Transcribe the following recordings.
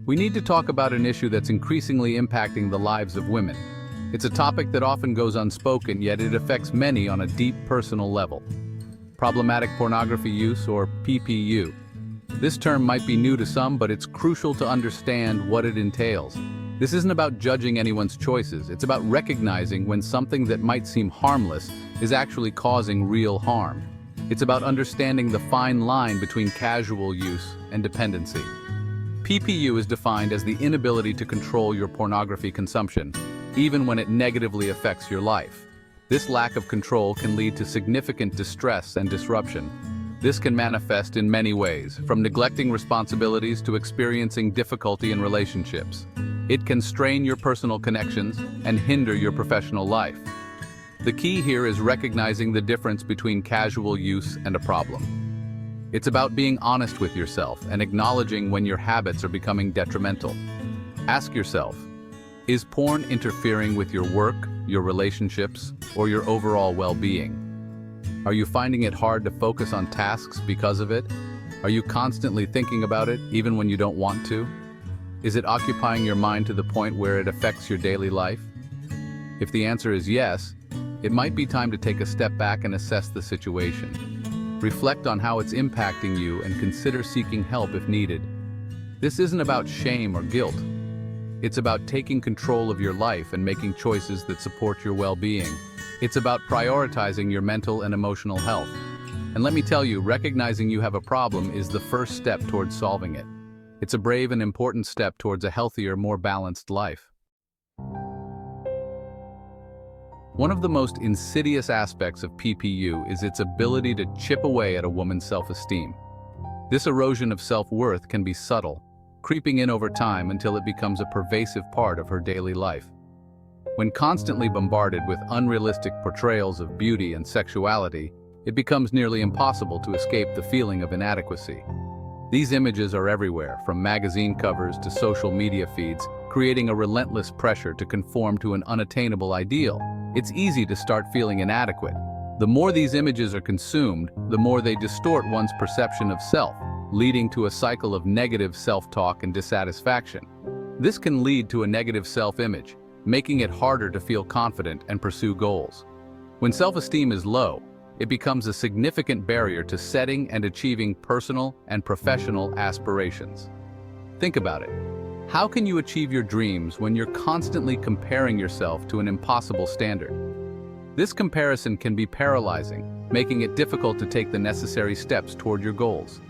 we need to talk about an issue that's increasingly impacting the lives of women. It's a topic that often goes unspoken, yet it affects many on a deep personal level. Problematic pornography use, or PPU. This term might be new to some, but it's crucial to understand what it entails. This isn't about judging anyone's choices, it's about recognizing when something that might seem harmless is actually causing real harm. It's about understanding the fine line between casual use and dependency. PPU is defined as the inability to control your pornography consumption, even when it negatively affects your life. This lack of control can lead to significant distress and disruption. This can manifest in many ways, from neglecting responsibilities to experiencing difficulty in relationships. It can strain your personal connections and hinder your professional life. The key here is recognizing the difference between casual use and a problem. It's about being honest with yourself and acknowledging when your habits are becoming detrimental. Ask yourself, is porn interfering with your work, your relationships, or your overall well-being? Are you finding it hard to focus on tasks because of it? Are you constantly thinking about it, even when you don't want to? Is it occupying your mind to the point where it affects your daily life? If the answer is yes, it might be time to take a step back and assess the situation. Reflect on how it's impacting you and consider seeking help if needed. This isn't about shame or guilt. It's about taking control of your life and making choices that support your well-being. It's about prioritizing your mental and emotional health. And let me tell you, recognizing you have a problem is the first step towards solving it. It's a brave and important step towards a healthier, more balanced life. One of the most insidious aspects of PPU is its ability to chip away at a woman's self-esteem. This erosion of self-worth can be subtle, creeping in over time until it becomes a pervasive part of her daily life. When constantly bombarded with unrealistic portrayals of beauty and sexuality, it becomes nearly impossible to escape the feeling of inadequacy. These images are everywhere, from magazine covers to social media feeds, creating a relentless pressure to conform to an unattainable ideal. It's easy to start feeling inadequate. The more these images are consumed, the more they distort one's perception of self, leading to a cycle of negative self-talk and dissatisfaction. This can lead to a negative self-image, making it harder to feel confident and pursue goals. When self-esteem is low, it becomes a significant barrier to setting and achieving personal and professional aspirations. Think about it. How can you achieve your dreams when you're constantly comparing yourself to an impossible standard? This comparison can be paralyzing, making it difficult to take the necessary steps toward your goals.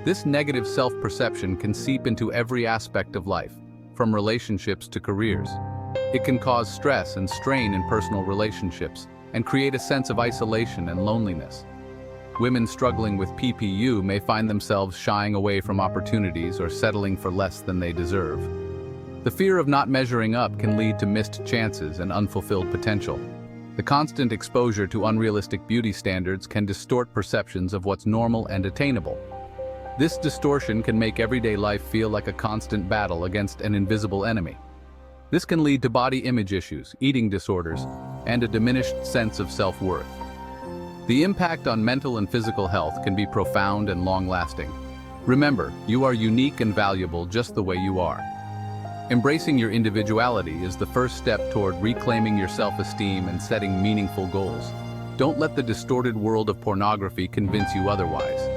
This negative self-perception can seep into every aspect of life, from relationships to careers. It can cause stress and strain in personal relationships and create a sense of isolation and loneliness. Women struggling with PPU may find themselves shying away from opportunities or settling for less than they deserve. The fear of not measuring up can lead to missed chances and unfulfilled potential. The constant exposure to unrealistic beauty standards can distort perceptions of what's normal and attainable. This distortion can make everyday life feel like a constant battle against an invisible enemy. This can lead to body image issues, eating disorders, and a diminished sense of self-worth. The impact on mental and physical health can be profound and long-lasting. Remember, you are unique and valuable just the way you are. Embracing your individuality is the first step toward reclaiming your self-esteem and setting meaningful goals. Don't let the distorted world of pornography convince you otherwise.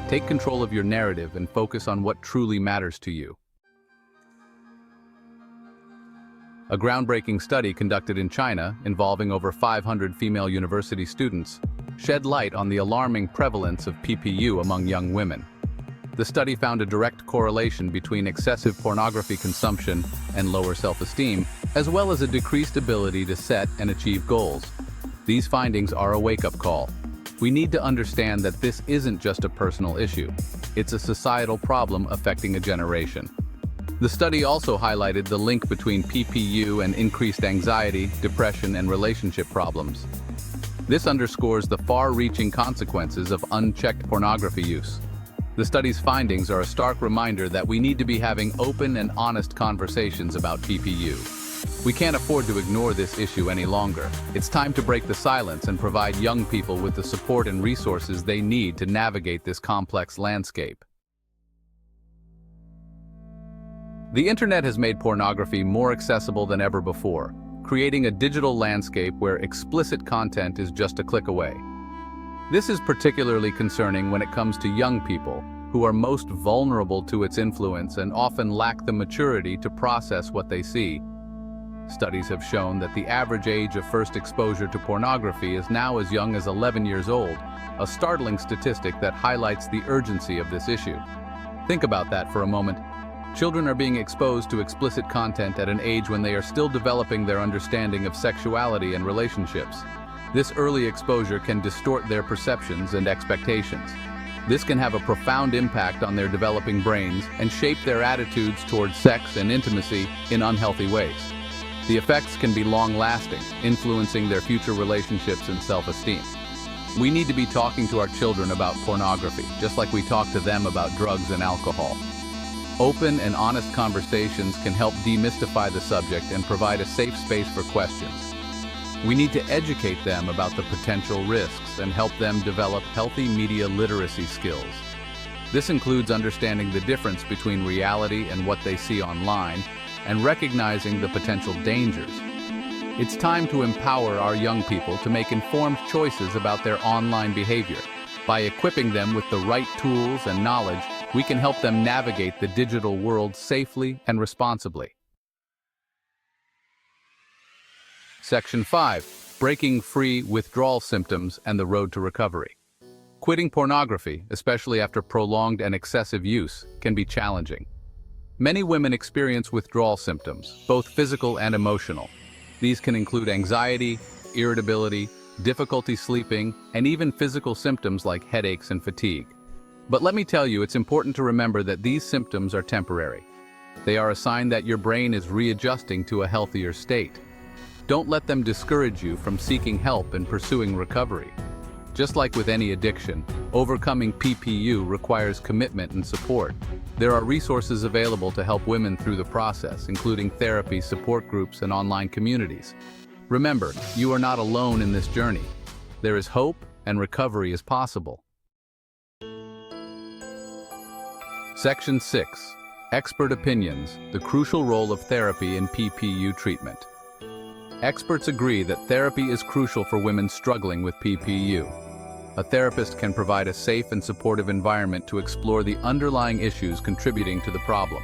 Take control of your narrative and focus on what truly matters to you. A groundbreaking study conducted in China, involving over 500 female university students, shed light on the alarming prevalence of PPU among young women. The study found a direct correlation between excessive pornography consumption and lower self-esteem, as well as a decreased ability to set and achieve goals. These findings are a wake-up call. We need to understand that this isn't just a personal issue. It's a societal problem affecting a generation. The study also highlighted the link between PPU and increased anxiety, depression, and relationship problems. This underscores the far-reaching consequences of unchecked pornography use. The study's findings are a stark reminder that we need to be having open and honest conversations about PPU. We can't afford to ignore this issue any longer. It's time to break the silence and provide young people with the support and resources they need to navigate this complex landscape. The internet has made pornography more accessible than ever before, creating a digital landscape where explicit content is just a click away. This is particularly concerning when it comes to young people, who are most vulnerable to its influence and often lack the maturity to process what they see. Studies have shown that the average age of first exposure to pornography is now as young as 11 years old, a startling statistic that highlights the urgency of this issue. Think about that for a moment. Children are being exposed to explicit content at an age when they are still developing their understanding of sexuality and relationships. This early exposure can distort their perceptions and expectations. This can have a profound impact on their developing brains and shape their attitudes towards sex and intimacy in unhealthy ways. The effects can be long-lasting, influencing their future relationships and self-esteem. We need to be talking to our children about pornography, just like we talk to them about drugs and alcohol. Open and honest conversations can help demystify the subject and provide a safe space for questions. We need to educate them about the potential risks and help them develop healthy media literacy skills. This includes understanding the difference between reality and what they see online, and recognizing the potential dangers. It's time to empower our young people to make informed choices about their online behavior. By equipping them with the right tools and knowledge, we can help them navigate the digital world safely and responsibly. Section 5. Breaking free withdrawal symptoms and the road to recovery. Quitting pornography, especially after prolonged and excessive use, can be challenging. Many women experience withdrawal symptoms, both physical and emotional. These can include anxiety, irritability, difficulty sleeping, and even physical symptoms like headaches and fatigue. But let me tell you, it's important to remember that these symptoms are temporary. They are a sign that your brain is readjusting to a healthier state. Don't let them discourage you from seeking help and pursuing recovery. Just like with any addiction, overcoming PPU requires commitment and support. There are resources available to help women through the process, including therapy, support groups, and online communities. Remember, you are not alone in this journey. There is hope, and recovery is possible. Section 6. Expert opinions, the crucial role of therapy in PPU treatment. Experts agree that therapy is crucial for women struggling with PPU. A therapist can provide a safe and supportive environment to explore the underlying issues contributing to the problem.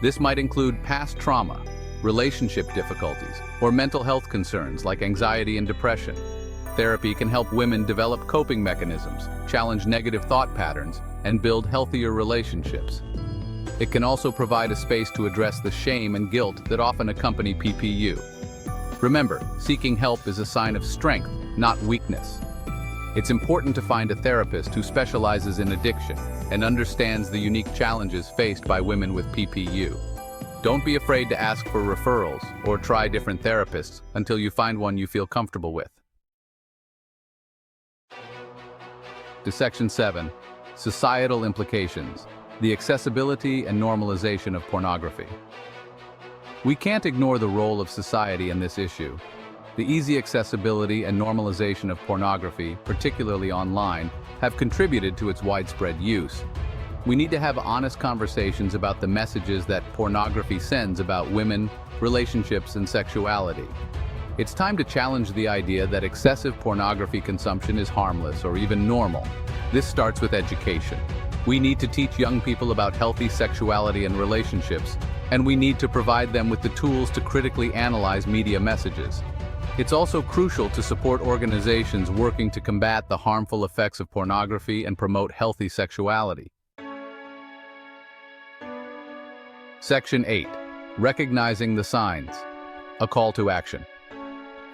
This might include past trauma, relationship difficulties, or mental health concerns like anxiety and depression. Therapy can help women develop coping mechanisms, challenge negative thought patterns, and build healthier relationships. It can also provide a space to address the shame and guilt that often accompany PPU. Remember, seeking help is a sign of strength, not weakness. It's important to find a therapist who specializes in addiction and understands the unique challenges faced by women with PPU. Don't be afraid to ask for referrals or try different therapists until you find one you feel comfortable with. To Section 7. Societal implications, the accessibility and normalization of pornography. We can't ignore the role of society in this issue. The easy accessibility and normalization of pornography, particularly online, have contributed to its widespread use. We need to have honest conversations about the messages that pornography sends about women, relationships, and sexuality. It's time to challenge the idea that excessive pornography consumption is harmless or even normal. This starts with education. We need to teach young people about healthy sexuality and relationships, and we need to provide them with the tools to critically analyze media messages. It's also crucial to support organizations working to combat the harmful effects of pornography and promote healthy sexuality. Section 8. Recognizing the signs. A call to action.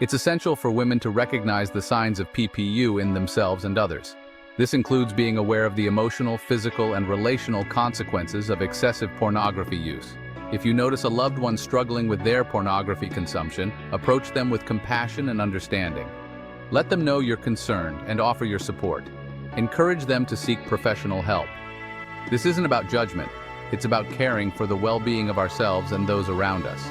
It's essential for women to recognize the signs of PPU in themselves and others. This includes being aware of the emotional, physical, and relational consequences of excessive pornography use. If you notice a loved one struggling with their pornography consumption, approach them with compassion and understanding. Let them know you're concerned and offer your support. Encourage them to seek professional help. This isn't about judgment, it's about caring for the well-being of ourselves and those around us.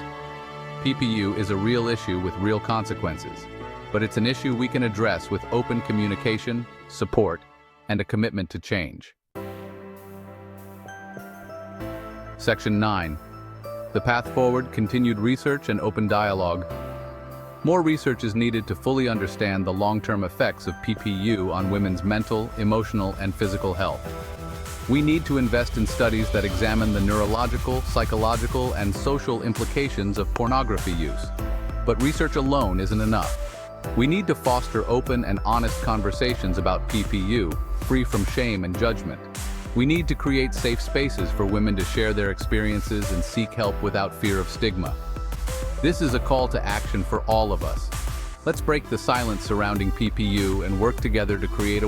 PPU is a real issue with real consequences, but it's an issue we can address with open communication, support, and a commitment to change. Section 9. The path forward: continued research and open dialogue. More research is needed to fully understand the long-term effects of PPU on women's mental, emotional, and physical health. We need to invest in studies that examine the neurological, psychological, and social implications of pornography use. But research alone isn't enough. We need to foster open and honest conversations about PPU, free from shame and judgment. We need to create safe spaces for women to share their experiences and seek help without fear of stigma. This is a call to action for all of us. Let's break the silence surrounding PPU and work together to create a